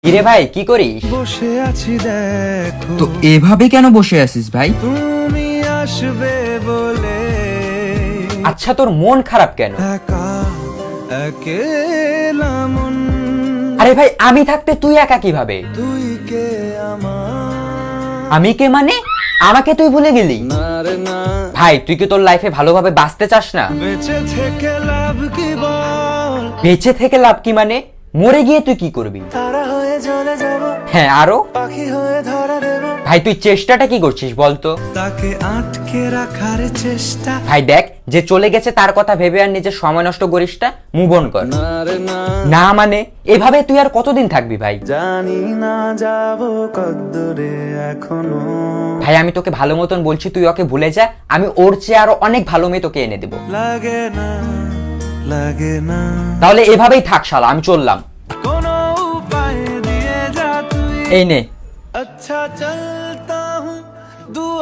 কিরে ভাই কি করিস? বসে আছি দেখো, তো এভাবে কেন বসে আছিস ভাই? তুমি আসবে বলে আচ্ছা তোর মন খারাপ কেন? একা একেলা মন, আরে ভাই আমি থাকতে তুই একা কিভাবে? তুই কে আমার আমি কে মানে? আমাকে তুই ভুলে গেলি? না রে না, ভাই তুই কি তোর লাইফে ভালোভাবে বাঁচতে চাস না? বেঁচে থেকে লাভ কি বল, বেঁচে থেকে লাভ কি মানে? মরে গিয়ে তুই কি করবি? তারা হয়ে জ্বলে যাব, হ্যাঁ আরো? পাখি হয়ে ধরা দেব, ভাই তুই চেষ্টাটা কি করছিস বলতো? তাকে আটকে রাখার চেষ্টা, ভাই দেখ যে চলে গেছে তার কথা ভেবে আর নিজের সময় নষ্ট করিস না, মুভ অন কর। না রে না, না মানে এভাবে তুই আর কতদিন থাকবি ভাই? জানি না যাব কদ্দূরে এখনো, ভাই আমি তোকে ভালো মতন বলছি তুই ওকে ভুলে যা, আমি ওর চেয়ে আরো অনেক ভালো মেয়ে তোকে এনে দেবো। লাগে না লাগে না, তাহলে এভাবেই থাক শালা, আমি চললাম। কোনো উপায় দিয়ে যা তুই, এই নে। अच्छा चलता हूँ